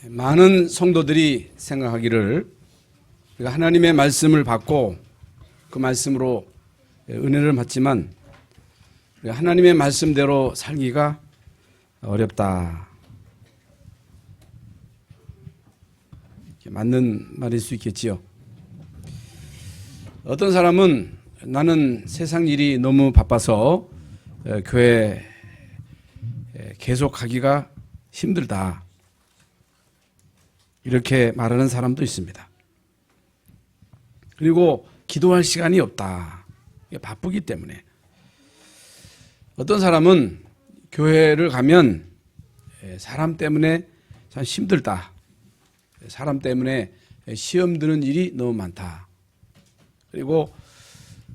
많은 성도들이 생각하기를 우리가 하나님의 말씀을 받고 그 말씀으로 은혜를 받지만 하나님의 말씀대로 살기가 어렵다. 맞는 말일 수 있겠지요. 어떤 사람은 나는 세상 일이 너무 바빠서 교회 계속하기가 힘들다. 이렇게 말하는 사람도 있습니다. 그리고 기도할 시간이 없다. 바쁘기 때문에. 어떤 사람은 교회를 가면 사람 때문에 참 힘들다. 사람 때문에 시험 드는 일이 너무 많다. 그리고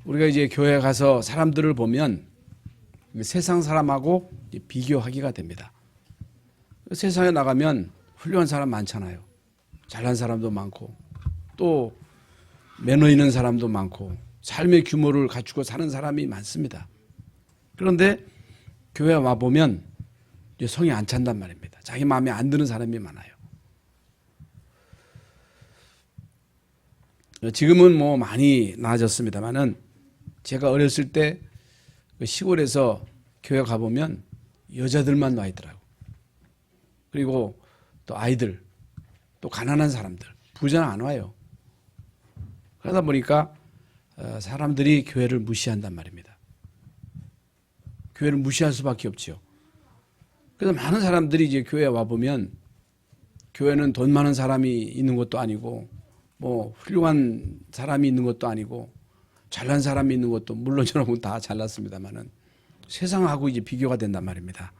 우리가 이제 교회 가서 사람들을 보면 세상 사람하고 비교하기가 됩니다. 세상에 나가면 훌륭한 사람 많잖아요. 잘난 사람도 많고 또 매너 있는 사람도 많고 삶의 규모를 갖추고 사는 사람이 많습니다. 그런데 교회 와보면 성이 안 찬단 말입니다. 자기 마음에 안 드는 사람이 많아요. 지금은 뭐 많이 나아졌습니다만은 제가 어렸을 때 시골에서 교회 가보면 여자들만 와 있더라고요. 그리고 또 아이들, 또 가난한 사람들, 부자는 안 와요. 그러다 보니까 사람들이 교회를 무시한단 말입니다. 교회를 무시할 수밖에 없지요. 그래서 많은 사람들이 이제 교회에 와보면 교회는 돈 많은 사람이 있는 것도 아니고 뭐 훌륭한 사람이 있는 것도 아니고 잘난 사람이 있는 것도 물론 저는 다 잘났습니다만은 세상하고 이제 비교가 된단 말입니다.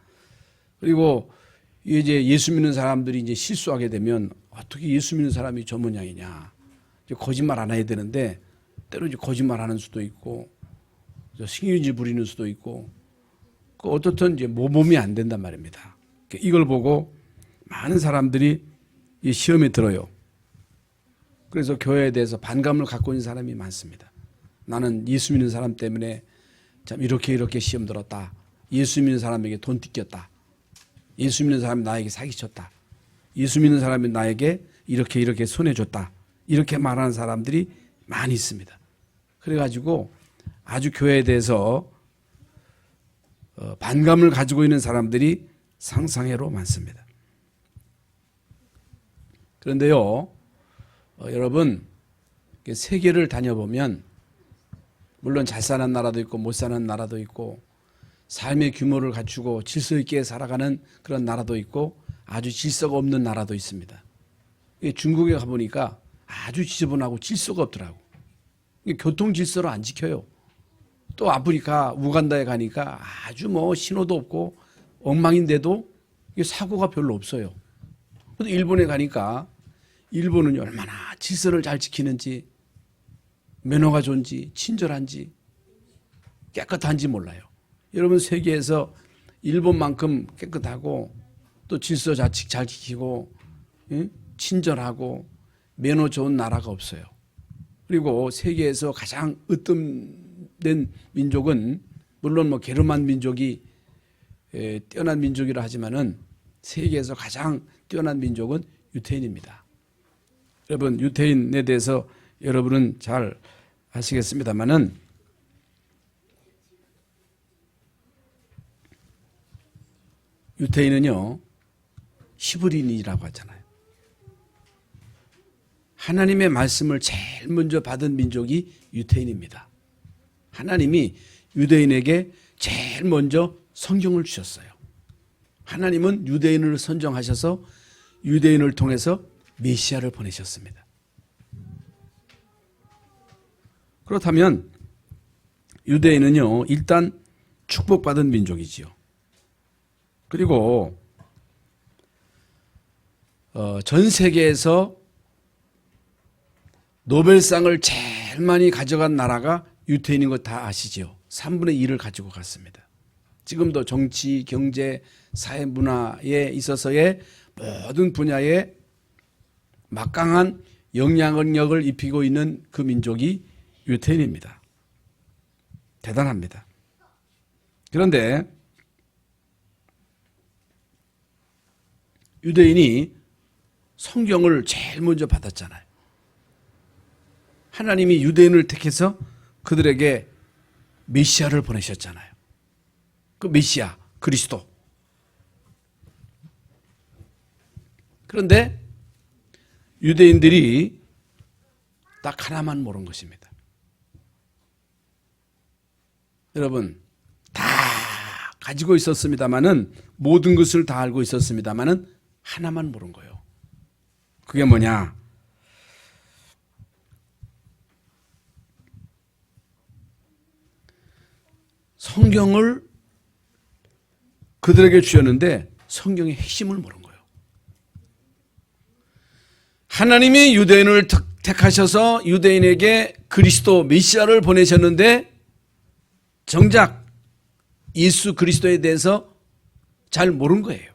그리고 이제 예수 믿는 사람들이 이제 실수하게 되면 어떻게 예수 믿는 사람이 저 모양이냐. 이제 거짓말 안 해야 되는데 때로 이제 거짓말 하는 수도 있고 승인지 부리는 수도 있고 어떻든 이제 모범이 안 된단 말입니다. 이걸 보고 많은 사람들이 이 시험에 들어요. 그래서 교회에 대해서 반감을 갖고 있는 사람이 많습니다. 나는 예수 믿는 사람 때문에 참 이렇게 시험 들었다. 예수 믿는 사람에게 돈 뜯겼다. 예수 믿는 사람이 나에게 사기쳤다. 예수 믿는 사람이 나에게 이렇게 손해줬다. 이렇게 말하는 사람들이 많이 있습니다. 그래가지고 아주 교회에 대해서 반감을 가지고 있는 사람들이 상상외로 많습니다. 그런데요, 여러분 세계를 다녀보면 물론 잘 사는 나라도 있고 못 사는 나라도 있고 삶의 규모를 갖추고 질서 있게 살아가는 그런 나라도 있고 아주 질서가 없는 나라도 있습니다. 중국에 가보니까 아주 지저분하고 질서가 없더라고. 교통 질서를 안 지켜요. 또 아프리카 우간다에 가니까 아주 뭐 신호도 없고 엉망인데도 사고가 별로 없어요. 근데 일본에 가니까 일본은 얼마나 질서를 잘 지키는지 매너가 좋은지 친절한지 깨끗한지 몰라요. 여러분 세계에서 일본만큼 깨끗하고 또 질서 잘 지키고 친절하고 매너 좋은 나라가 없어요. 그리고 세계에서 가장 으뜸된 민족은 물론 뭐 게르만 민족이 뛰어난 민족이라 하지만은 세계에서 가장 뛰어난 민족은 유태인입니다. 여러분 유태인에 대해서 여러분은 잘 아시겠습니다만은 유태인은요 히브리인이라고 하잖아요. 하나님의 말씀을 제일 먼저 받은 민족이 유태인입니다. 하나님이 유대인에게 제일 먼저 성경을 주셨어요. 하나님은 유대인을 선정하셔서 유대인을 통해서 메시아를 보내셨습니다. 그렇다면 유대인은요 일단 축복받은 민족이지요. 그리고 전 세계에서 노벨상을 제일 많이 가져간 나라가 유태인인 거 다 아시죠? 3분의 1을 가지고 갔습니다. 지금도 정치, 경제, 사회, 문화에 있어서의 모든 분야에 막강한 영향력을 입히고 있는 그 민족이 유태인입니다. 대단합니다. 그런데 유대인이 성경을 제일 먼저 받았잖아요. 하나님이 유대인을 택해서 그들에게 메시아를 보내셨잖아요. 그 메시아, 그리스도. 그런데 유대인들이 딱 하나만 모른 것입니다. 여러분, 다 가지고 있었습니다마는, 모든 것을 다 알고 있었습니다마는 하나만 모른 거예요. 그게 뭐냐? 성경을 그들에게 주셨는데 성경의 핵심을 모른 거예요. 하나님이 유대인을 택하셔서 유대인에게 그리스도 메시아를 보내셨는데 정작 예수 그리스도에 대해서 잘 모른 거예요.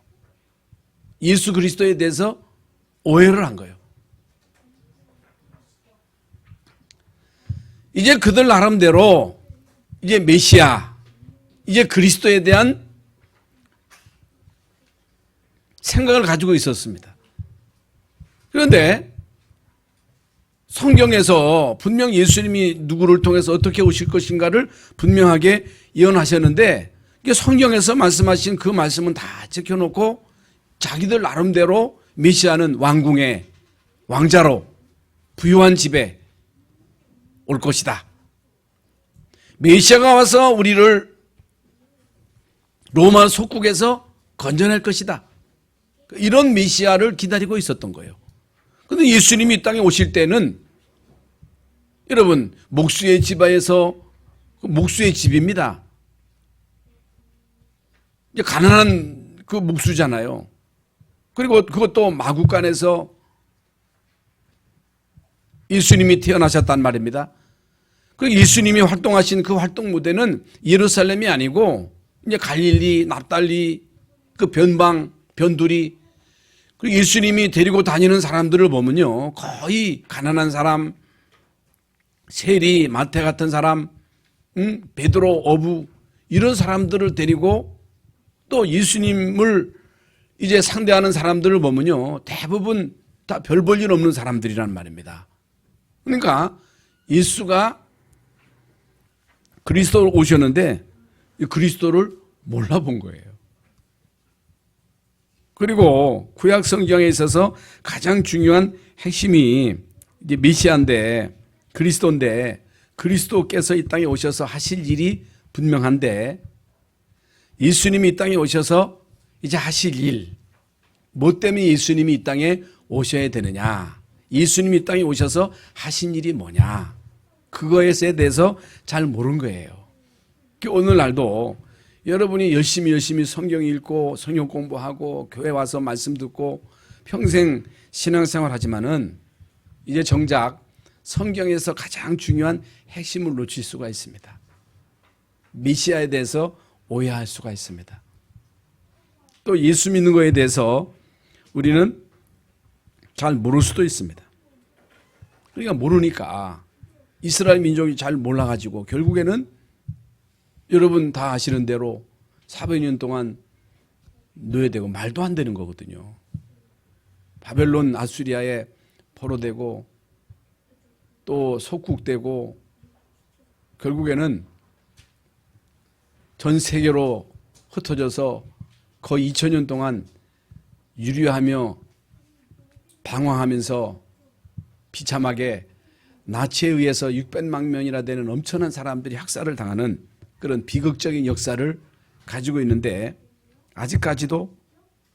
예수 그리스도에 대해서 오해를 한 거예요. 이제 그들 나름대로 이제 메시아, 이제 그리스도에 대한 생각을 가지고 있었습니다. 그런데 성경에서 분명 예수님이 누구를 통해서 어떻게 오실 것인가를 분명하게 예언하셨는데, 성경에서 말씀하신 그 말씀은 다 지켜놓고 자기들 나름대로 메시아는 왕궁의 왕자로 부유한 집에 올 것이다. 메시아가 와서 우리를 로마 속국에서 건져낼 것이다. 이런 메시아를 기다리고 있었던 거예요. 그런데 예수님이 이 땅에 오실 때는 여러분, 목수의 집안에서, 목수의 집입니다. 이제 가난한 그 목수잖아요. 그리고 그것도 마구간에서 예수님이 태어나셨단 말입니다. 그리고 예수님이 활동하신 그 활동 무대는 예루살렘이 아니고 이제 갈릴리, 납달리, 그 변방, 변두리, 그리고 예수님이 데리고 다니는 사람들을 보면요, 거의 가난한 사람, 세리, 마태 같은 사람, 베드로, 어부, 이런 사람들을 데리고 또 예수님을 이제 상대하는 사람들을 보면요, 대부분 다 별 볼 일 없는 사람들이란 말입니다. 그러니까 예수가 그리스도로 오셨는데 그리스도를 몰라본 거예요. 그리고 구약 성경에 있어서 가장 중요한 핵심이 이제 메시아인데, 그리스도인데, 그리스도께서 이 땅에 오셔서 하실 일이 분명한데, 예수님이 이 땅에 오셔서 이제 하실 일, 뭐 때문에 예수님이 이 땅에 오셔야 되느냐, 예수님이 이 땅에 오셔서 하신 일이 뭐냐, 그거에 대해서 잘 모르는 거예요. 오늘날도 여러분이 열심히 성경 읽고 성경 공부하고 교회 와서 말씀 듣고 평생 신앙생활 하지만은 이제 정작 성경에서 가장 중요한 핵심을 놓칠 수가 있습니다. 메시아에 대해서 오해할 수가 있습니다. 또 예수 믿는 것에 대해서 우리는 잘 모를 수도 있습니다. 그러니까 모르니까 이스라엘 민족이 잘 몰라가지고 결국에는 여러분 다 아시는 대로 400년 동안 노예되고 말도 안 되는 거거든요. 바벨론 아수리아에 포로되고 또 속국되고 결국에는 전 세계로 흩어져서 거의 2000년 동안 유리하며 방황하면서 비참하게 나치에 의해서 600만 명이나 되는 엄청난 사람들이 학살을 당하는 그런 비극적인 역사를 가지고 있는데 아직까지도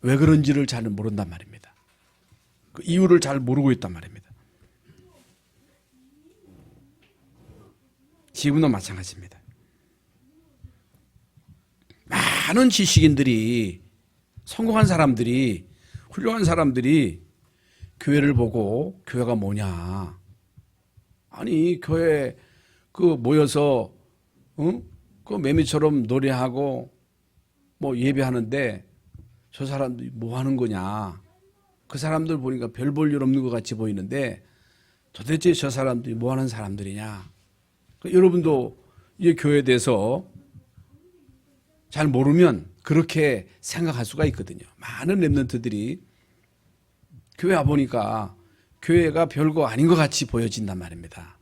왜 그런지를 잘 모른단 말입니다. 그 이유를 잘 모르고 있단 말입니다. 지금도 마찬가지입니다. 많은 지식인들이, 성공한 사람들이, 훌륭한 사람들이 교회를 보고 교회가 뭐냐, 아니 교회 그 모여서 그 매미처럼 노래하고 뭐 예배하는데 저 사람들이 뭐 하는 거냐, 그 사람들 보니까 별 볼 일 없는 것 같이 보이는데 도대체 저 사람들이 뭐 하는 사람들이냐. 여러분도 이 교회에 대해서 잘 모르면 그렇게 생각할 수가 있거든요. 많은 렘넌트들이 교회 와 보니까 교회가 별거 아닌 것 같이 보여진단 말입니다.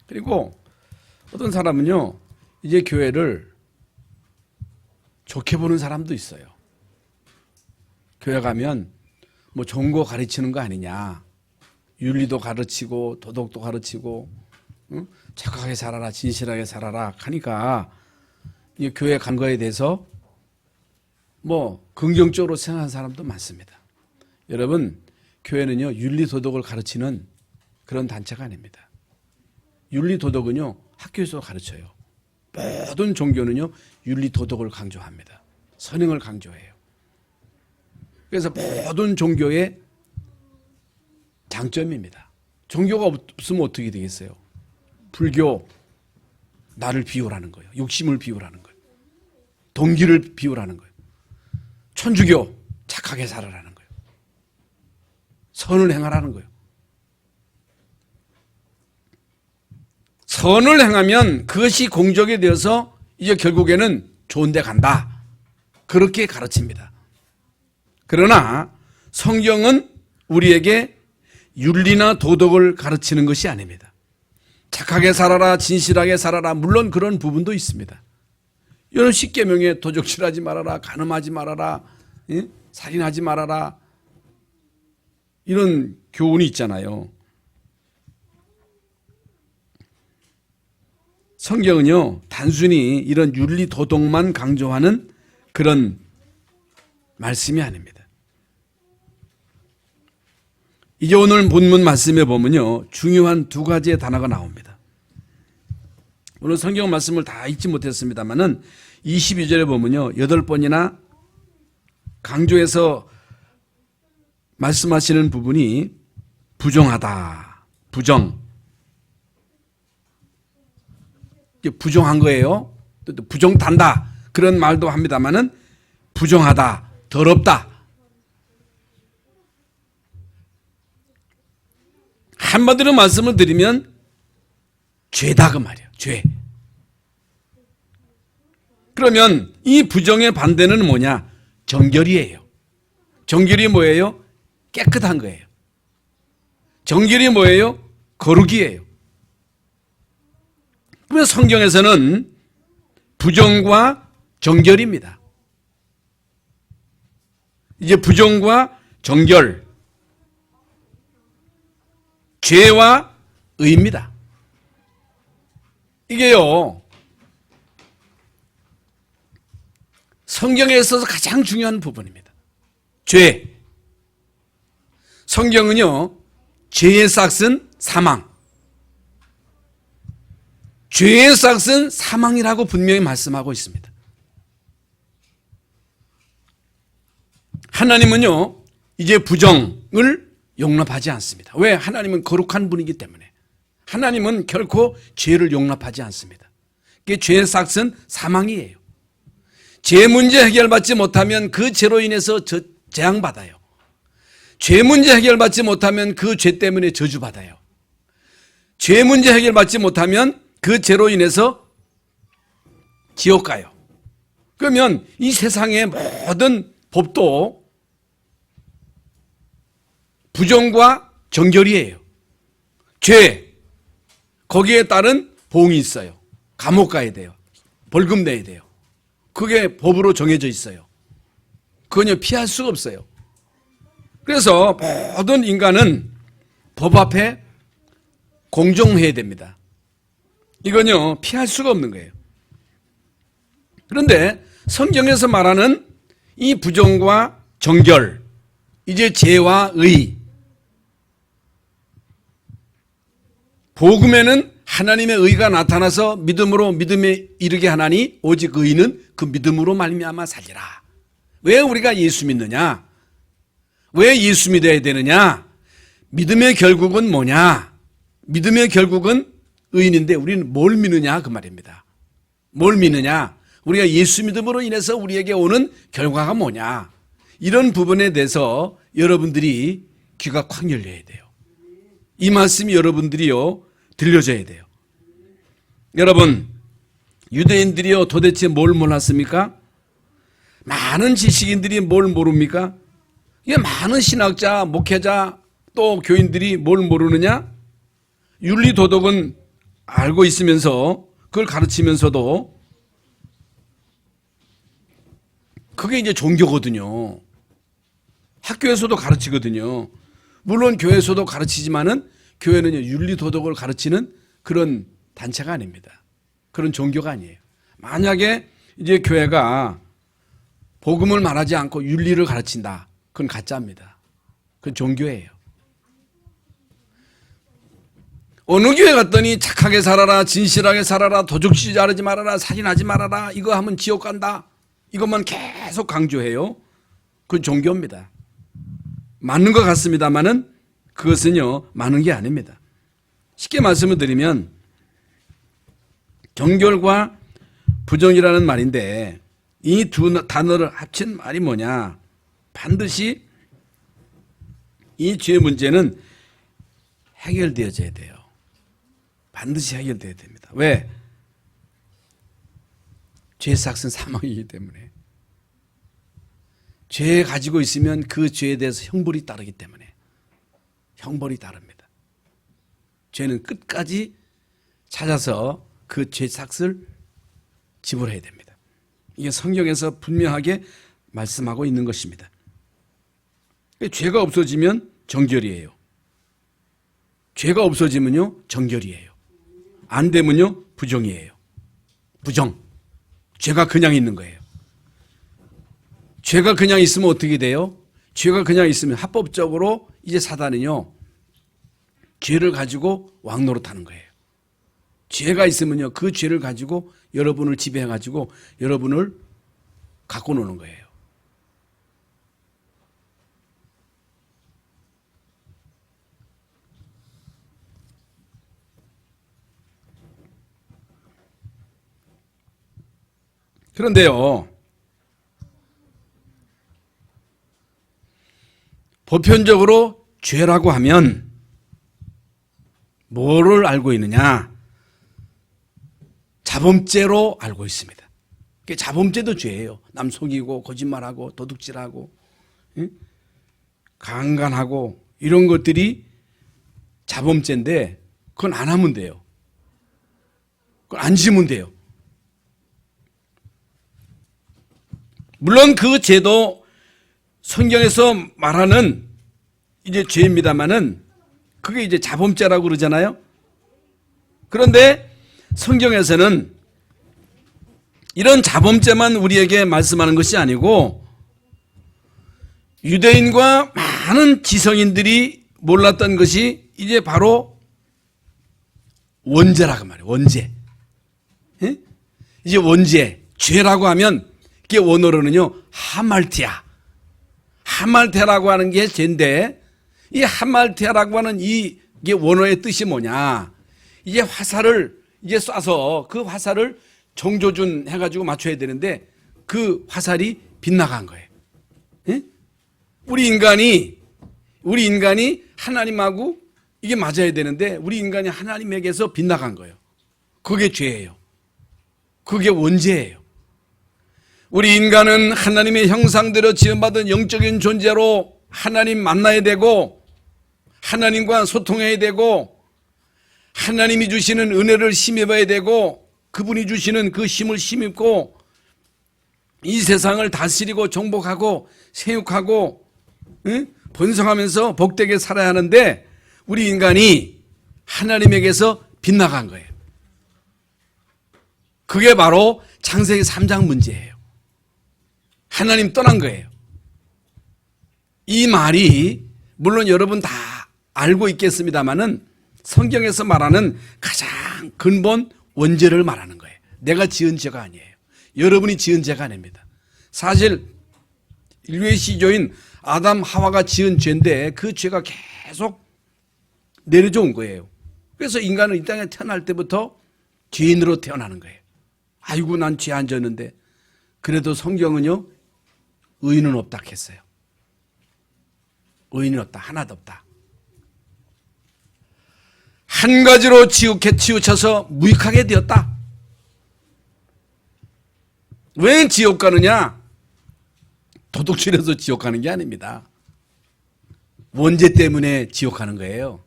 그리고 어떤 사람은요, 이제 교회를 좋게 보는 사람도 있어요. 교회 가면 뭐 좋은 거 가르치는 거 아니냐. 윤리도 가르치고 도덕도 가르치고, 응? 착하게 살아라, 진실하게 살아라 하니까 이 교회 간 거에 대해서 뭐 긍정적으로 생각하는 사람도 많습니다. 여러분, 교회는요, 윤리 도덕을 가르치는 그런 단체가 아닙니다. 윤리 도덕은요, 학교에서 가르쳐요. 모든 종교는요, 윤리 도덕을 강조합니다. 선행을 강조해요. 그래서 모든 종교의 장점입니다. 종교가 없으면 어떻게 되겠어요? 불교, 나를 비우라는 거예요. 욕심을 비우라는 거예요. 동기를 비우라는 거예요. 천주교, 착하게 살아라는 거예요. 선을 행하라는 거예요. 선을 행하면 그것이 공적이 되어서 이제 결국에는 좋은 데 간다. 그렇게 가르칩니다. 그러나 성경은 우리에게 윤리나 도덕을 가르치는 것이 아닙니다. 착하게 살아라, 진실하게 살아라, 물론 그런 부분도 있습니다. 여러 십계명에 도적질하지 말아라, 간음하지 말아라, 살인하지 말아라, 이런 교훈이 있잖아요. 성경은요, 단순히 이런 윤리 도덕만 강조하는 그런 말씀이 아닙니다. 이제 오늘 본문 말씀에 보면요, 중요한 두 가지의 단어가 나옵니다. 오늘 성경 말씀을 다 읽지 못했습니다만은 22절에 보면요, 8번이나 강조해서 말씀하시는 부분이 부정하다, 부정한 거예요. 또 부정탄다, 그런 말도 합니다만은 부정하다, 더럽다. 한마디로 말씀을 드리면 죄다 그 말이에요. 죄. 그러면 이 부정의 반대는 뭐냐? 정결이에요. 정결이 뭐예요? 깨끗한 거예요. 정결이 뭐예요? 거룩이에요. 그래서 성경에서는 부정과 정결입니다. 이제 부정과 정결, 죄와 의입니다. 이게요, 성경에 있어서 가장 중요한 부분입니다. 죄. 성경은요, 죄의 싹은 사망. 죄의 싹은 사망이라고 분명히 말씀하고 있습니다. 하나님은요, 이제 부정을 용납하지 않습니다. 왜? 하나님은 거룩한 분이기 때문에. 하나님은 결코 죄를 용납하지 않습니다. 그게 죄의 싹은 사망이에요. 죄 문제 해결받지 못하면 그 죄로 인해서 재앙받아요. 죄 문제 해결받지 못하면 그 죄 때문에 저주받아요. 죄 문제 해결받지 못하면 그 죄로 인해서 지옥 가요. 그러면 이 세상의 모든 법도 부정과 정결이에요. 죄, 거기에 따른 보응이 있어요. 감옥 가야 돼요. 벌금 내야 돼요. 그게 법으로 정해져 있어요. 그건 피할 수가 없어요. 그래서 모든 인간은 법 앞에 공정해야 됩니다. 이건요, 피할 수가 없는 거예요. 그런데 성경에서 말하는 이 부정과 정결, 이제 죄와 의, 복음에는 하나님의 의가 나타나서 믿음으로 믿음에 이르게 하나니 오직 의인은 그 믿음으로 말미암아 살리라. 왜 우리가 예수 믿느냐? 왜 예수 믿어야 되느냐? 믿음의 결국은 뭐냐? 믿음의 결국은 의인인데 우리는 뭘 믿느냐 그 말입니다. 뭘 믿느냐? 우리가 예수 믿음으로 인해서 우리에게 오는 결과가 뭐냐? 이런 부분에 대해서 여러분들이 귀가 콱 열려야 돼요. 이 말씀이 여러분들이요 들려줘야 돼요. 여러분, 유대인들이요 도대체 뭘 몰랐습니까? 많은 지식인들이 뭘 모릅니까? 이게 많은 신학자, 목회자, 또 교인들이 뭘 모르느냐? 윤리 도덕은 알고 있으면서 그걸 가르치면서도 그게 이제 종교거든요. 학교에서도 가르치거든요. 물론 교회에서도 가르치지만은 교회는 윤리 도덕을 가르치는 그런 단체가 아닙니다. 그런 종교가 아니에요. 만약에 이제 교회가 복음을 말하지 않고 윤리를 가르친다. 그건 가짜입니다. 그건 종교예요. 어느 교회 갔더니 착하게 살아라, 진실하게 살아라, 도둑질하지 말아라, 살인하지 말아라, 이거 하면 지옥 간다. 이것만 계속 강조해요. 그건 종교입니다. 맞는 것 같습니다만은 그것은요, 많은 게 아닙니다. 쉽게 말씀을 드리면 정결과 부정이라는 말인데 이 두 단어를 합친 말이 뭐냐? 반드시 이 죄의 문제는 해결되어져야 돼요. 반드시 해결돼야 됩니다. 왜? 죄의 삭은 사망이기 때문에. 죄 가지고 있으면 그 죄에 대해서 형벌이 따르기 때문에. 형벌이 따릅니다. 죄는 끝까지 찾아서 그 죄 삭을 지불해야 됩니다. 이게 성경에서 분명하게 말씀하고 있는 것입니다. 죄가 없어지면 정결이에요. 죄가 없어지면요 정결이에요. 안 되면요 부정이에요. 부정. 죄가 그냥 있는 거예요. 죄가 그냥 있으면 어떻게 돼요? 죄가 그냥 있으면 합법적으로 이제 사단은요 죄를 가지고 왕노릇하는 거예요. 죄가 있으면요 그 죄를 가지고 여러분을 지배해 가지고 여러분을 갖고 노는 거예요. 그런데요, 보편적으로 죄라고 하면 뭐를 알고 있느냐? 자범죄로 알고 있습니다. 자범죄도 죄예요. 남 속이고 거짓말하고 도둑질하고 강간하고 이런 것들이 자범죄인데 그건 안 하면 돼요. 그건 안 지면 돼요. 물론 그 죄도 성경에서 말하는 이제 죄입니다만은 그게 이제 자범죄라고 그러잖아요. 그런데 성경에서는 이런 자범죄만 우리에게 말씀하는 것이 아니고 유대인과 많은 지성인들이 몰랐던 것이 이제 바로 원죄라고 말해요. 원죄. 예? 이제 원죄. 죄라고 하면 이게 원어로는요 하말티아. 하말테라고 하는 게 죄인데 이 하말테라고 하는 이게 원어의 뜻이 뭐냐? 이제 화살을 이제 쏴서 그 화살을 정조준 해가지고 맞춰야 되는데 그 화살이 빗나간 거예요. 예? 우리 인간이 하나님하고 이게 맞아야 되는데 우리 인간이 하나님에게서 빗나간 거예요. 그게 죄예요. 그게 원죄예요. 우리 인간은 하나님의 형상대로 지음받은 영적인 존재로 하나님 만나야 되고 하나님과 소통해야 되고 하나님이 주시는 은혜를 힘입어야 되고 그분이 주시는 그 힘을 힘입고 이 세상을 다스리고 정복하고 세육하고 번성하면서 복되게 살아야 하는데 우리 인간이 하나님에게서 빗나간 거예요. 그게 바로 창세기 3장 문제예요. 하나님 떠난 거예요. 이 말이 물론 여러분 다 알고 있겠습니다만은 성경에서 말하는 가장 근본 원죄를 말하는 거예요. 내가 지은 죄가 아니에요. 여러분이 지은 죄가 아닙니다. 사실 인류의 시조인 아담 하와가 지은 죄인데 그 죄가 계속 내려져 온 거예요. 그래서 인간은 이 땅에 태어날 때부터 죄인으로 태어나는 거예요. 아이고 난 죄 안 졌는데 그래도 성경은요 의인은 없다 했어요. 의인은 없다. 하나도 없다. 한 가지로 치우쳐서 무익하게 되었다. 왜 지옥 가느냐? 도둑질해서 지옥 가는 게 아닙니다. 원죄 때문에 지옥 가는 거예요.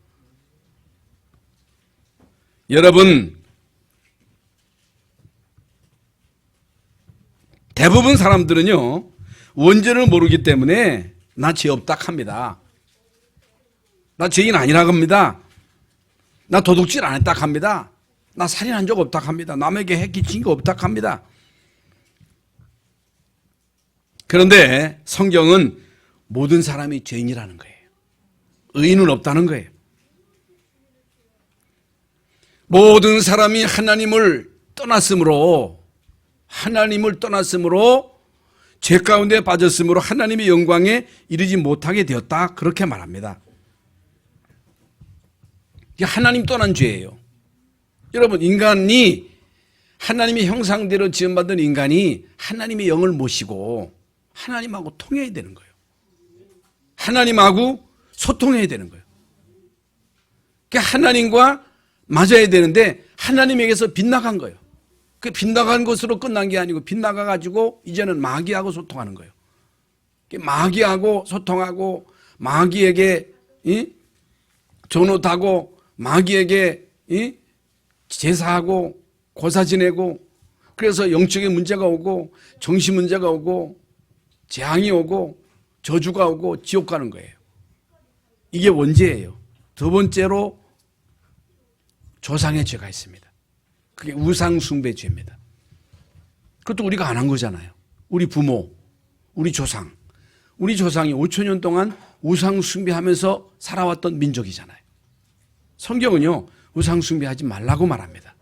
여러분, 대부분 사람들은요, 원죄를 모르기 때문에 나 죄 없다 합니다. 나 죄인 아니라고 합니다. 나 도둑질 안 했다 합니다. 나 살인한 적 없다 합니다. 남에게 해 끼친 거 없다 합니다. 그런데 성경은 모든 사람이 죄인이라는 거예요. 의인은 없다는 거예요. 모든 사람이 하나님을 떠났으므로 죄 가운데 빠졌으므로 하나님의 영광에 이르지 못하게 되었다. 그렇게 말합니다. 이게 하나님 떠난 죄예요. 여러분, 인간이 하나님의 형상대로 지음받은 인간이 하나님의 영을 모시고 하나님하고 통해야 되는 거예요. 하나님하고 소통해야 되는 거예요. 그러니까 하나님과 맞아야 되는데 하나님에게서 빗나간 거예요. 그 빗나간 것으로 끝난 게 아니고 빗나가가지고 이제는 마귀하고 소통하는 거예요. 마귀하고 소통하고 마귀에게 전옷하고 마귀에게 제사하고 고사 지내고 그래서 영적인 문제가 오고 정신 문제가 오고 재앙이 오고 저주가 오고 지옥 가는 거예요. 이게 원죄예요. 두 번째로 조상의 죄가 있습니다. 그게 우상숭배죄입니다. 그것도 우리가 안 한 거잖아요. 우리 부모, 우리 조상이 5,000년 동안 우상숭배하면서 살아왔던 민족이잖아요. 성경은요, 우상숭배하지 말라고 말합니다.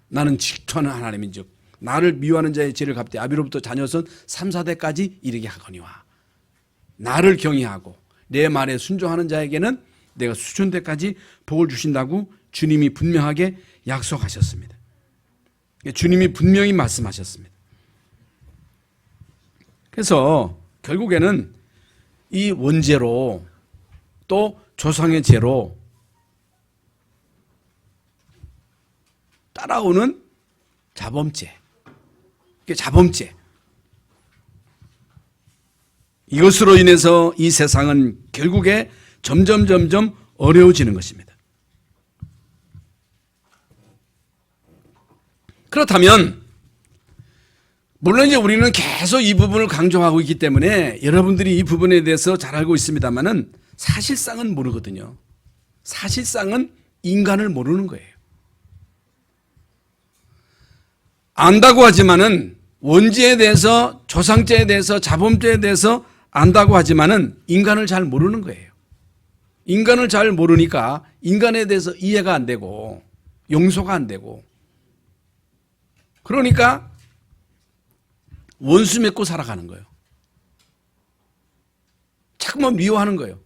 나는 질투하는 하나님인즉 나를 미워하는 자의 죄를 갚되 아비로부터 자녀선 3, 4대까지 이르게 하거니와 나를 경외하고 내 말에 순종하는 자에게는 내가 수천대까지 복을 주신다고 주님이 분명하게 약속하셨습니다. 주님이 분명히 말씀하셨습니다. 그래서 결국에는 이 원죄로 또 조상의 죄로 따라오는 자범죄. 자범죄. 이것으로 인해서 이 세상은 결국에 점점 어려워지는 것입니다. 그렇다면 물론 이제 우리는 계속 이 부분을 강조하고 있기 때문에 여러분들이 이 부분에 대해서 잘 알고 있습니다만은 사실상은 모르거든요. 사실상은 인간을 모르는 거예요. 안다고 하지만은 원죄에 대해서 조상죄에 대해서 자범죄에 대해서 안다고 하지만은 인간을 잘 모르는 거예요. 인간을 잘 모르니까 인간에 대해서 이해가 안 되고 용서가 안 되고 그러니까 원수 맺고 살아가는 거예요. 자꾸만 미워하는 거예요.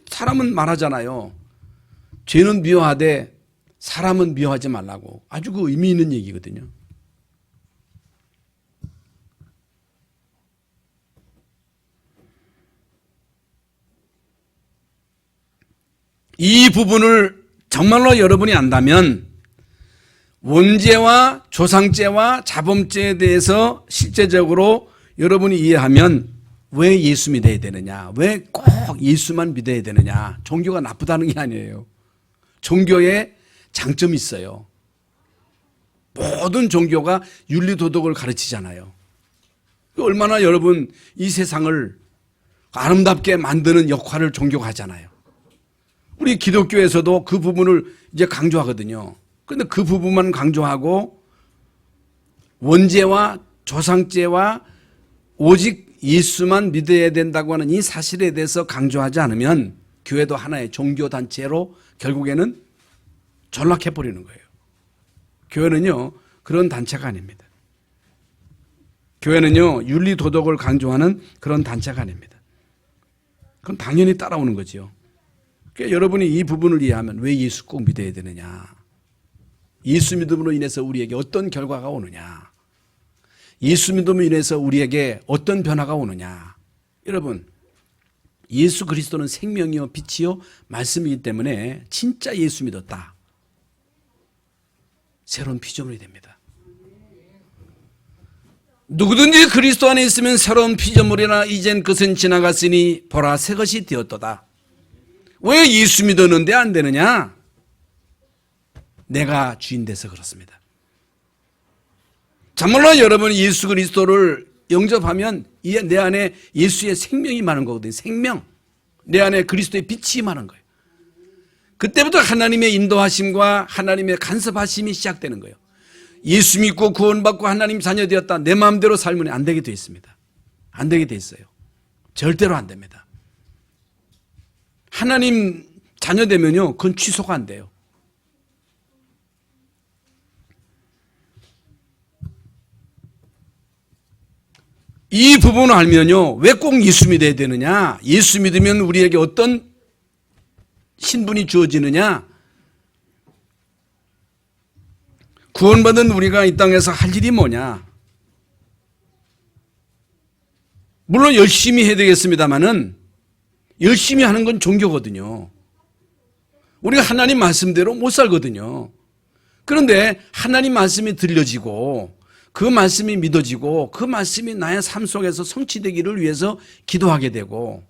사람은 말하잖아요. 죄는 미워하되 사람은 미워하지 말라고. 아주 그 의미 있는 얘기거든요. 이 부분을 정말로 여러분이 안다면 원죄와 조상죄와 자범죄에 대해서 실제적으로 여러분이 이해하면 왜 예수 믿어야 되느냐, 왜 꼭 예수만 믿어야 되느냐. 종교가 나쁘다는 게 아니에요. 종교에 장점이 있어요. 모든 종교가 윤리도덕을 가르치잖아요. 얼마나 여러분 이 세상을 아름답게 만드는 역할을 종교가 하잖아요. 우리 기독교에서도 그 부분을 이제 강조하거든요. 그런데 그 부분만 강조하고 원죄와 조상죄와 오직 예수만 믿어야 된다고 하는 이 사실에 대해서 강조하지 않으면 교회도 하나의 종교단체로 결국에는 전락해버리는 거예요. 교회는요, 그런 단체가 아닙니다. 교회는요, 윤리도덕을 강조하는 그런 단체가 아닙니다. 그건 당연히 따라오는 거죠. 그러니까 여러분이 이 부분을 이해하면 왜 예수 꼭 믿어야 되느냐? 예수 믿음으로 인해서 우리에게 어떤 결과가 오느냐? 예수 믿음으로 인해서 우리에게 어떤 변화가 오느냐? 여러분, 예수 그리스도는 생명이요 빛이요 말씀이기 때문에 진짜 예수 믿었다. 새로운 피조물이 됩니다. 누구든지 그리스도 안에 있으면 새로운 피조물이나 이젠 그것은 지나갔으니 보라 새 것이 되었도다. 왜 예수 믿었는데 안 되느냐? 내가 주인 돼서 그렇습니다. 참말로 여러분이 예수 그리스도를 영접하면 내 안에 예수의 생명이 많은 거거든요. 생명. 내 안에 그리스도의 빛이 많은 거예요. 그때부터 하나님의 인도하심과 하나님의 간섭하심이 시작되는 거예요. 예수 믿고 구원받고 하나님 자녀 되었다. 내 마음대로 살면 안 되게 돼 있습니다. 안 되게 돼 있어요. 절대로 안 됩니다. 하나님 자녀 되면요, 그건 취소가 안 돼요. 이 부분을 알면요, 왜 꼭 예수 믿어야 되느냐? 예수 믿으면 우리에게 어떤 신분이 주어지느냐? 구원받은 우리가 이 땅에서 할 일이 뭐냐? 물론 열심히 해야 되겠습니다만은 열심히 하는 건 종교거든요. 우리가 하나님 말씀대로 못 살거든요. 그런데 하나님 말씀이 들려지고 그 말씀이 믿어지고 그 말씀이 나의 삶 속에서 성취되기를 위해서 기도하게 되고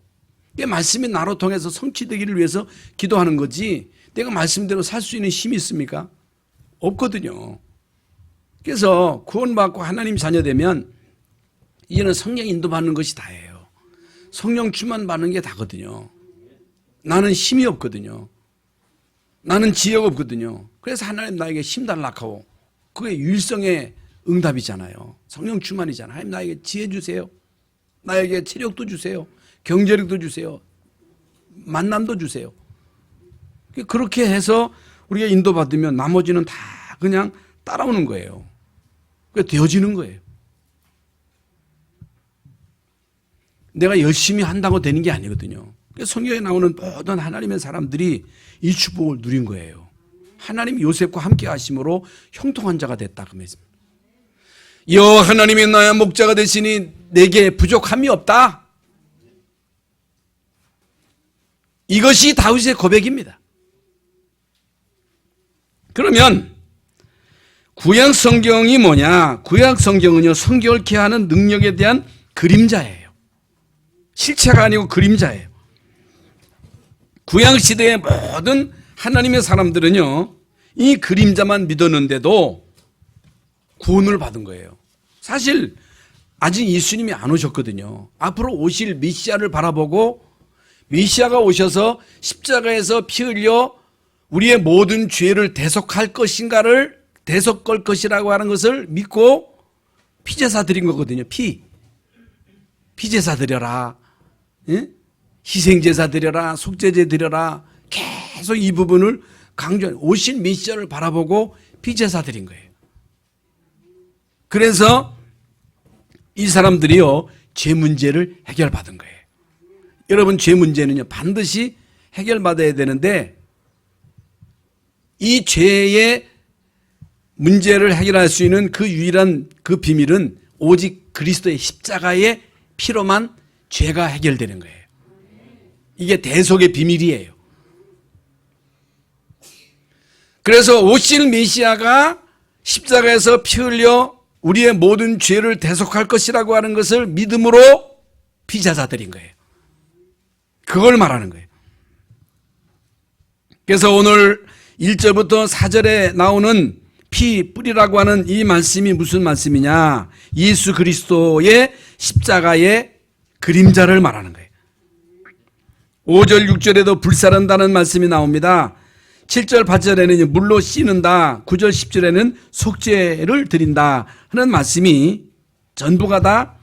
그 말씀이 나로 통해서 성취되기를 위해서 기도하는 거지 내가 말씀대로 살 수 있는 힘이 있습니까? 없거든요. 그래서 구원받고 하나님 자녀 되면 이제는 성령 인도받는 것이 다예요. 성령 충만 받는 게 다거든요. 나는 힘이 없거든요. 나는 지혜가 없거든요. 그래서 하나님 나에게 힘 달라고 그게 유일성의 응답이잖아요. 성령 충만이잖아요. 하나님 나에게 지혜 주세요. 나에게 체력도 주세요. 경제력도 주세요. 만남도 주세요. 그렇게 해서 우리가 인도받으면 나머지는 다 그냥 따라오는 거예요. 그게 되어지는 거예요. 내가 열심히 한다고 되는 게 아니거든요. 성경에 나오는 모든 하나님의 사람들이 이 축복을 누린 거예요. 하나님 요셉과 함께 하심으로 형통한 자가 됐다. 그 말씀. 여호와 하나님이 나의 목자가 되시니 내게 부족함이 없다. 이것이 다윗의 고백입니다. 그러면 구약 성경이 뭐냐? 구약 성경은요, 성경을 케하는 능력에 대한 그림자예요. 실체가 아니고 그림자예요. 구약 시대의 모든 하나님의 사람들은요, 이 그림자만 믿었는데도 구원을 받은 거예요. 사실 아직 예수님이 안 오셨거든요. 앞으로 오실 메시아를 바라보고 메시아가 오셔서 십자가에서 피 흘려 우리의 모든 죄를 대속할 것인가를 대속할 것이라고 하는 것을 믿고 피제사 드린 거거든요. 피제사 드려라. 예? 희생제사 드려라. 속죄제 드려라. 계속 이 부분을 강조한 오신 메시아를 바라보고 피제사 드린 거예요. 그래서 이 사람들이요, 죄 문제를 해결받은 거예요. 여러분, 죄 문제는요, 반드시 해결받아야 되는데 이 죄의 문제를 해결할 수 있는 그 유일한 그 비밀은 오직 그리스도의 십자가의 피로만 죄가 해결되는 거예요. 이게 대속의 비밀이에요. 그래서 오실 메시아가 십자가에서 피 흘려 우리의 모든 죄를 대속할 것이라고 하는 것을 믿음으로 피제사 드린 거예요. 그걸 말하는 거예요. 그래서 오늘 1절부터 4절에 나오는 피 뿌리라고 하는 이 말씀이 무슨 말씀이냐? 예수 그리스도의 십자가의 그림자를 말하는 거예요. 5절 6절에도 불사른다는 말씀이 나옵니다. 7절 8절에는 물로 씻는다. 9절 10절에는 속죄를 드린다 하는 말씀이 전부가 다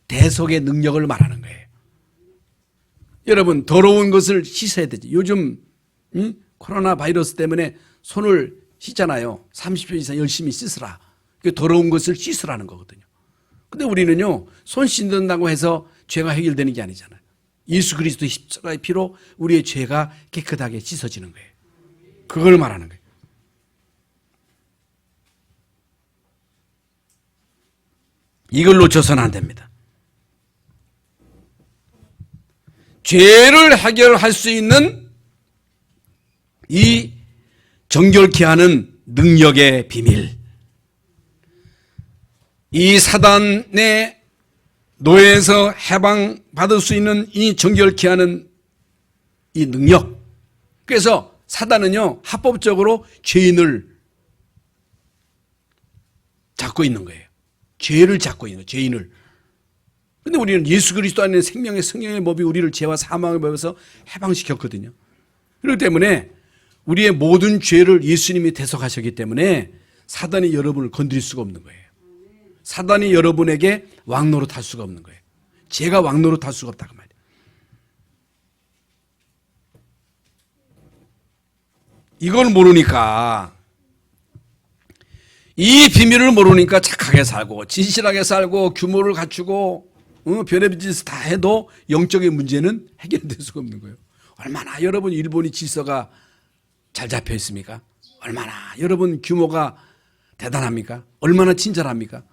대속의 능력을 말하는 거예요. 여러분, 더러운 것을 씻어야 되지. 요즘 코로나 바이러스 때문에 손을 씻잖아요. 30초 이상 열심히 씻으라. 더러운 것을 씻으라는 거거든요. 근데 우리는요, 손 씻는다고 해서 죄가 해결되는 게 아니잖아요. 예수 그리스도의 십자가의 피로 우리의 죄가 깨끗하게 씻어지는 거예요. 그걸 말하는 거예요. 이걸 놓쳐서는 안 됩니다. 죄를 해결할 수 있는 이 정결케 하는 능력의 비밀, 이 사단의 노예에서 해방받을 수 있는 이 정결케 하는 이 능력. 그래서 사단은요, 합법적으로 죄인을 잡고 있는 거예요. 죄를 잡고 있는 거예요. 죄인을. 근데 우리는 예수 그리스도 안에 생명의 성령의 법이 우리를 죄와 사망의 법에서 해방시켰거든요. 그렇기 때문에 우리의 모든 죄를 예수님이 대속하셨기 때문에 사단이 여러분을 건드릴 수가 없는 거예요. 사단이 여러분에게 왕노릇할 수가 없는 거예요. 죄가 왕노릇할 수가 없다고 말이에요. 이걸 모르니까, 이 비밀을 모르니까 착하게 살고 진실하게 살고 규모를 갖추고 별의별 짓을 다 해도 영적인 문제는 해결될 수가 없는 거예요. 얼마나 여러분 일본이 질서가 잘 잡혀 있습니까? 얼마나 여러분 규모가 대단합니까? 얼마나 친절합니까?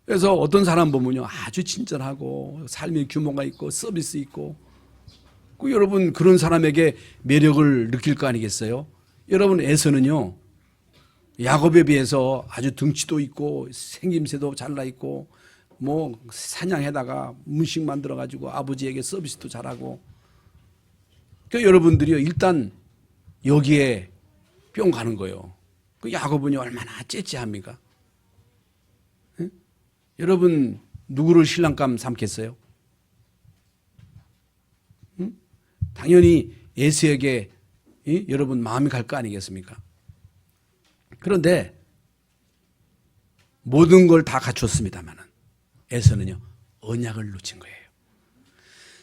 그래서 어떤 사람 보면요, 아주 친절하고 삶의 규모가 있고 서비스 있고, 여러분 그런 사람에게 매력을 느낄 거 아니겠어요? 여러분 에서는요, 야곱에 비해서 아주 등치도 있고 생김새도 잘나 있고 뭐 사냥해다가 음식 만들어 가지고 아버지에게 서비스도 잘하고, 그러니까 여러분들이요, 일단 여기에 뿅 가는 거예요. 그 야곱은요, 얼마나 째째합니까? 응? 여러분 누구를 신랑감 삼겠어요? 응? 당연히 에서에게 여러분 마음이 갈 거 아니겠습니까? 그런데 모든 걸 다 갖췄습니다만은 에서는요, 언약을 놓친 거예요.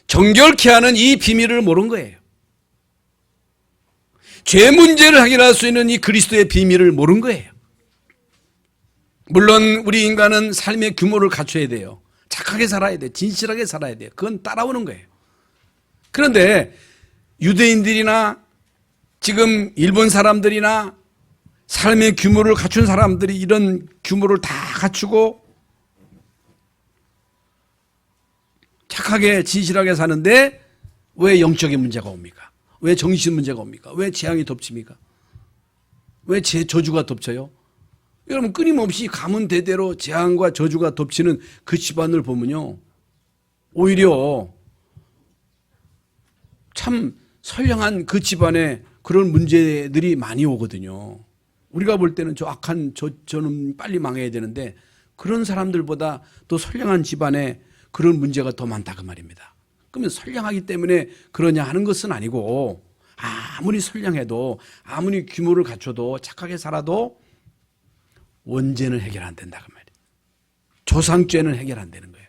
정결케 하는 이 비밀을 모른 거예요. 죄 문제를 해결할 수 있는 이 그리스도의 비밀을 모른 거예요. 물론 우리 인간은 삶의 규모를 갖춰야 돼요. 착하게 살아야 돼요. 진실하게 살아야 돼요. 그건 따라오는 거예요. 그런데 유대인들이나 지금 일본 사람들이나 삶의 규모를 갖춘 사람들이 이런 규모를 다 갖추고 착하게 진실하게 사는데 왜 영적인 문제가 옵니까? 왜 정신 문제가 옵니까? 왜 재앙이 덮칩니까? 왜 저주가 덮쳐요? 여러분 끊임없이 가문 대대로 재앙과 저주가 덮치는 그 집안을 보면요, 오히려 참 선량한 그 집안에 그런 문제들이 많이 오거든요. 우리가 볼 때는 저 악한 저는 빨리 망해야 되는데 그런 사람들보다 또 선량한 집안에 그런 문제가 더 많다 그 말입니다. 그러면 선량하기 때문에 그러냐 하는 것은 아니고, 아무리 선량해도 아무리 규모를 갖춰도 착하게 살아도 원죄는 해결 안 된다 그 말이에요. 조상죄는 해결 안 되는 거예요.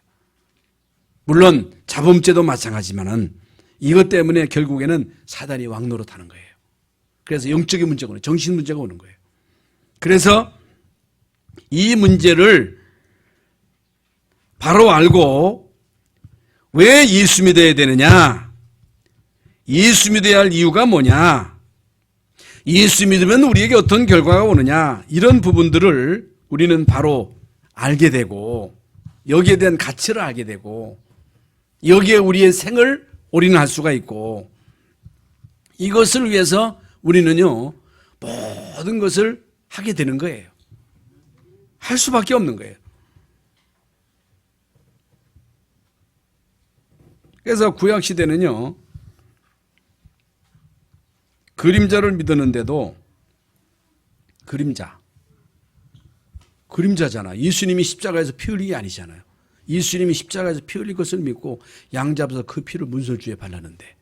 물론 자범죄도 마찬가지지만은 이것 때문에 결국에는 사단이 왕노릇하는 거예요. 그래서 영적인 문제가 오는, 정신 문제가 오는 거예요. 그래서 이 문제를 바로 알고 왜 예수 믿어야 되느냐? 예수 믿어야 할 이유가 뭐냐? 예수 믿으면 우리에게 어떤 결과가 오느냐? 이런 부분들을 우리는 바로 알게 되고, 여기에 대한 가치를 알게 되고, 여기에 우리의 생을 올인할 수가 있고, 이것을 위해서 우리는요, 모든 것을 하게 되는 거예요. 할 수밖에 없는 거예요. 그래서 구약시대는요, 그림자를 믿었는데도, 그림자잖아. 예수님이 십자가에서 피 흘리기 아니잖아요. 예수님이 십자가에서 피 흘릴 것을 믿고 양 잡아서 그 피를 문설주에 발랐는데,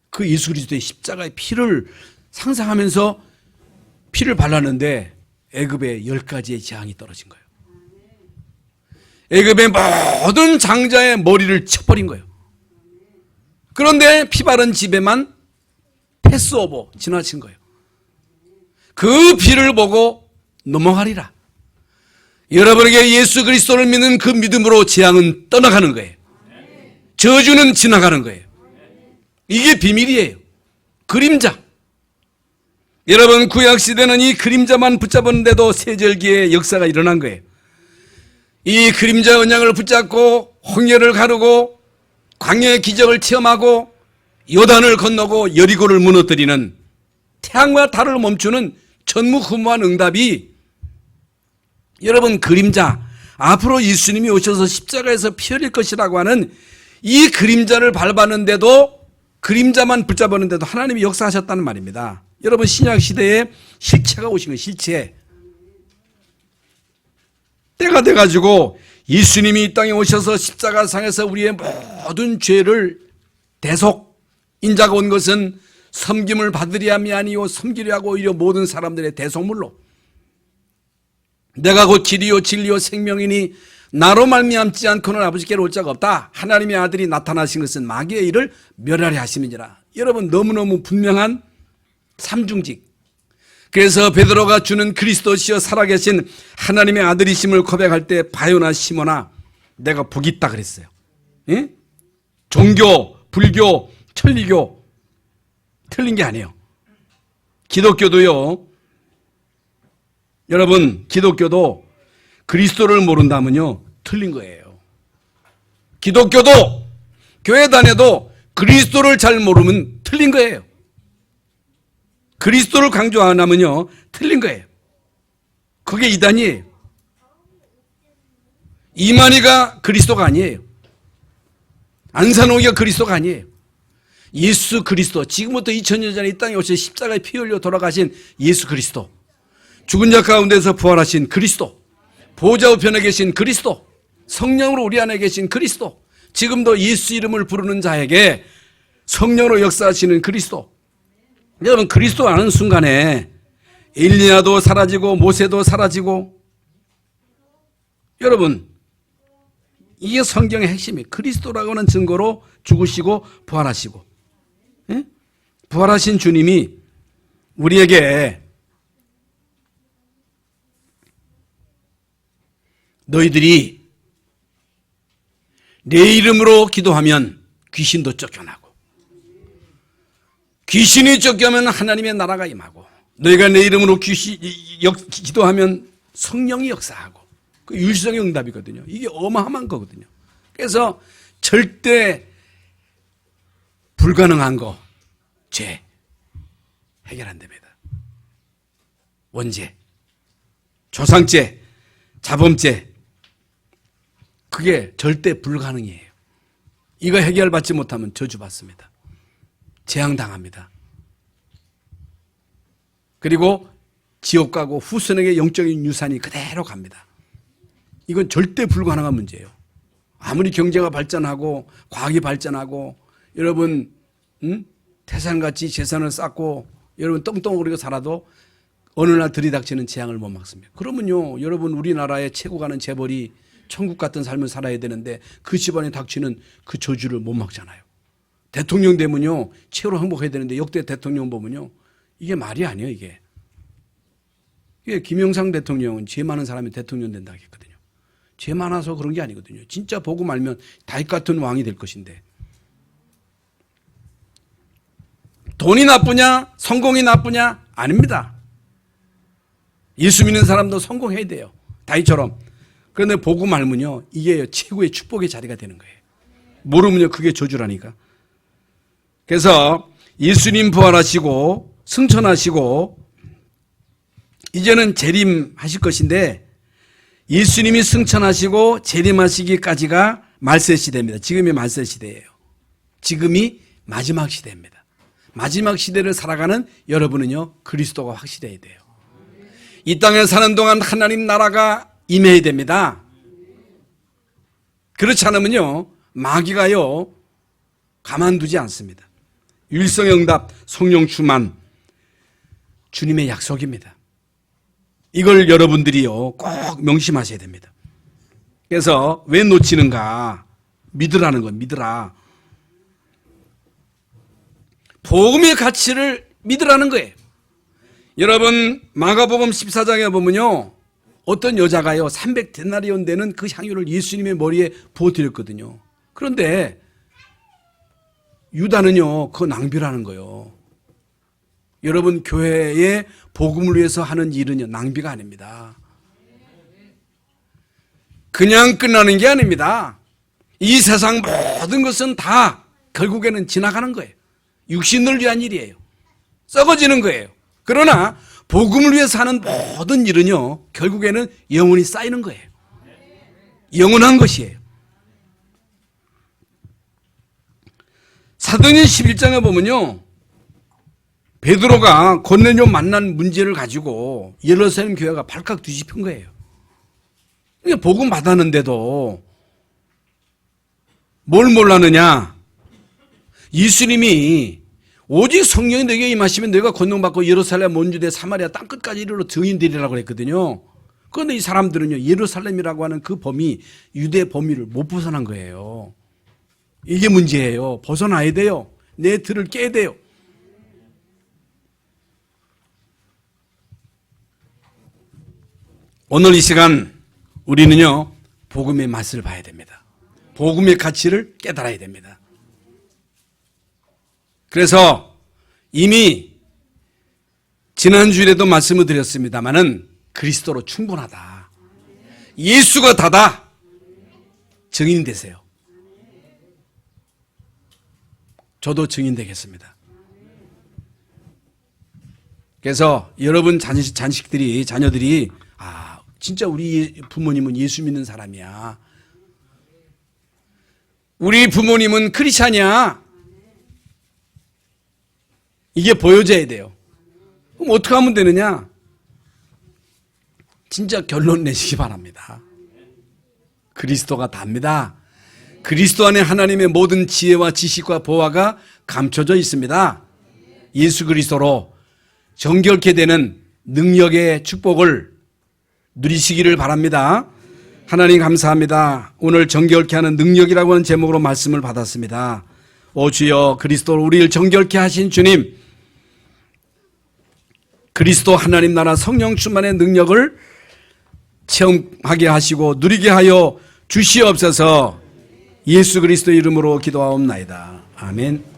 그 예수 그리스도의 십자가의 피를 상상하면서 피를 발랐는데 애굽에 10가지의 재앙이 떨어진 거예요. 애굽의 모든 장자의 머리를 쳐버린 거예요. 그런데 피 바른 집에만 패스오버, 지나친 거예요. 그 피를 보고 넘어가리라. 여러분에게 예수 그리스도를 믿는 그 믿음으로 재앙은 떠나가는 거예요. 저주는 지나가는 거예요. 이게 비밀이에요. 그림자. 여러분 구약시대는 이 그림자만 붙잡았는데도 세절기의 역사가 일어난 거예요. 이 그림자 언약을 붙잡고 홍해를 가르고 광야의 기적을 체험하고 요단을 건너고 여리고를 무너뜨리는 태양과 달을 멈추는 전무후무한 응답이 여러분 그림자, 앞으로 예수님이 오셔서 십자가에서 피 흘릴 것이라고 하는 이 그림자를 밟았는데도, 그림자만 붙잡았는데도 하나님이 역사하셨다는 말입니다. 여러분 신약 시대에 실체가 오신 거예요. 실체. 때가 돼가지고 예수님이 이 땅에 오셔서 십자가상에서 우리의 모든 죄를 대속, 인자가 온 것은 섬김을 받으려 함이 아니요 섬기려 하고 오히려 모든 사람들의 대속물로, 내가 곧 길이요 진리요 생명이니 나로 말미암지 않고는 아버지께로 올 자가 없다. 하나님의 아들이 나타나신 것은 마귀의 일을 멸하려 하심이니라. 여러분 너무너무 분명한 삼중직. 그래서 베드로가 주는 그리스도시여 살아계신 하나님의 아들이심을 고백할 때 바요나 시모나 내가 복이 있다 그랬어요. 예? 종교, 불교, 천리교 틀린 게 아니에요. 기독교도요. 여러분 기독교도 그리스도를 모른다면요 틀린 거예요. 기독교도 교회 다녀도 그리스도를 잘 모르면 틀린 거예요. 그리스도를 강조 안 하면요 틀린 거예요. 그게 이단이에요. 이만희가 그리스도가 아니에요. 안산호기가 그리스도가 아니에요. 예수 그리스도, 지금부터 2000년 전에 이 땅에 오셔서 십자가에 피 흘려 돌아가신 예수 그리스도, 죽은 자 가운데서 부활하신 그리스도, 보좌 우편에 계신 그리스도, 성령으로 우리 안에 계신 그리스도, 지금도 예수 이름을 부르는 자에게 성령으로 역사하시는 그리스도. 여러분 그리스도 아는 순간에 엘리야도 사라지고 모세도 사라지고, 여러분 이게 성경의 핵심이에요. 그리스도라고 하는 증거로 죽으시고 부활하시고, 예? 부활하신 주님이 우리에게 너희들이 내 이름으로 기도하면 귀신도 쫓겨나고, 귀신이 쫓겨나면 하나님의 나라가 임하고, 너희가 내 이름으로 기도하면 성령이 역사하고, 그 일성의 응답이거든요. 이게 어마어마한 거거든요. 그래서 절대 불가능한 거, 죄 해결 안 됩니다. 원죄, 조상죄, 자범죄, 그게 절대 불가능이에요. 이거 해결받지 못하면 저주받습니다. 재앙당합니다. 그리고 지옥 가고 후손에게 영적인 유산이 그대로 갑니다. 이건 절대 불가능한 문제예요. 아무리 경제가 발전하고 과학이 발전하고 여러분 태산같이 재산을 쌓고 여러분 떵떵거리고 살아도 어느 날 들이닥치는 재앙을 못 막습니다. 그러면요 여러분 우리나라의 최고 가는 재벌이 천국 같은 삶을 살아야 되는데 그 집안에 닥치는 그 저주를 못 막잖아요. 대통령 되면요 최고로 행복해야 되는데 역대 대통령 보면요 이게 말이 아니에요. 이게 김영삼 대통령은 죄 많은 사람이 대통령 된다고 했거든요. 죄 많아서 그런 게 아니거든요. 진짜 보고 말면 다윗 같은 왕이 될 것인데, 돈이 나쁘냐 성공이 나쁘냐 아닙니다. 예수 믿는 사람도 성공해야 돼요. 다윗처럼. 그런데 보고 말면요 이게 최고의 축복의 자리가 되는 거예요. 모르면요 그게 저주라니까. 그래서 예수님 부활하시고 승천하시고 이제는 재림하실 것인데, 예수님이 승천하시고 재림하시기까지가 말세 시대입니다. 지금이 말세 시대예요. 지금이 마지막 시대입니다. 마지막 시대를 살아가는 여러분은요 그리스도가 확실해야 돼요. 이 땅에 사는 동안 하나님 나라가 임해야 됩니다. 그렇지 않으면요 마귀가요 가만두지 않습니다. 일성응답, 성령 충만, 주님의 약속입니다. 이걸 여러분들이요 꼭 명심하셔야 됩니다. 그래서 왜 놓치는가? 믿으라는 건 믿으라. 복음의 가치를 믿으라는 거예요. 여러분 마가복음 14장에 보면요 어떤 여자가요 300데나리온 되는 그 향유를 예수님의 머리에 부어드렸거든요. 그런데 유다는요 그거 낭비라는 거예요. 여러분 교회의 복음을 위해서 하는 일은요 낭비가 아닙니다. 그냥 끝나는 게 아닙니다. 이 세상 모든 것은 다 결국에는 지나가는 거예요. 육신을 위한 일이에요. 썩어지는 거예요. 그러나 복음을 위해서 하는 모든 일은요, 결국에는 영원히 쌓이는 거예요. 영원한 것이에요. 사도행전 11장에 보면요, 베드로가 고넬료 만난 문제를 가지고 예루살렘 교회가 발칵 뒤집힌 거예요. 복음 받았는데도 뭘 몰랐느냐? 예수님이 오직 성령이 너에게 임하시면 너희가 권능받고 예루살렘, 온유대, 사마리아 땅끝까지 이르러 증인되리라고 그랬거든요. 그런데 이 사람들은요, 예루살렘이라고 하는 그 범위, 유대 범위를 못 벗어난 거예요. 이게 문제예요. 벗어나야 돼요. 내 틀을 깨야 돼요. 오늘 이 시간 우리는요, 복음의 맛을 봐야 됩니다. 복음의 가치를 깨달아야 됩니다. 그래서 이미 지난주에도 말씀을 드렸습니다마는 그리스도로 충분하다. 예수가 다다. 증인 되세요. 저도 증인 되겠습니다. 그래서 여러분 자녀들이 진짜 우리 부모님은 예수 믿는 사람이야. 우리 부모님은 크리스찬이야. 이게 보여져야 돼요. 그럼 어떻게 하면 되느냐? 진짜 결론 내시기 바랍니다. 그리스도가 답니다. 그리스도 안에 하나님의 모든 지혜와 지식과 보화가 감춰져 있습니다. 예수 그리스도로 정결케 되는 능력의 축복을 누리시기를 바랍니다. 하나님 감사합니다. 오늘 정결케 하는 능력이라고 하는 제목으로 말씀을 받았습니다. 오 주여, 그리스도로 우리를 정결케 하신 주님, 그리스도 하나님 나라 성령 충만의 능력을 체험하게 하시고 누리게 하여 주시옵소서. 예수 그리스도 이름으로 기도하옵나이다. 아멘.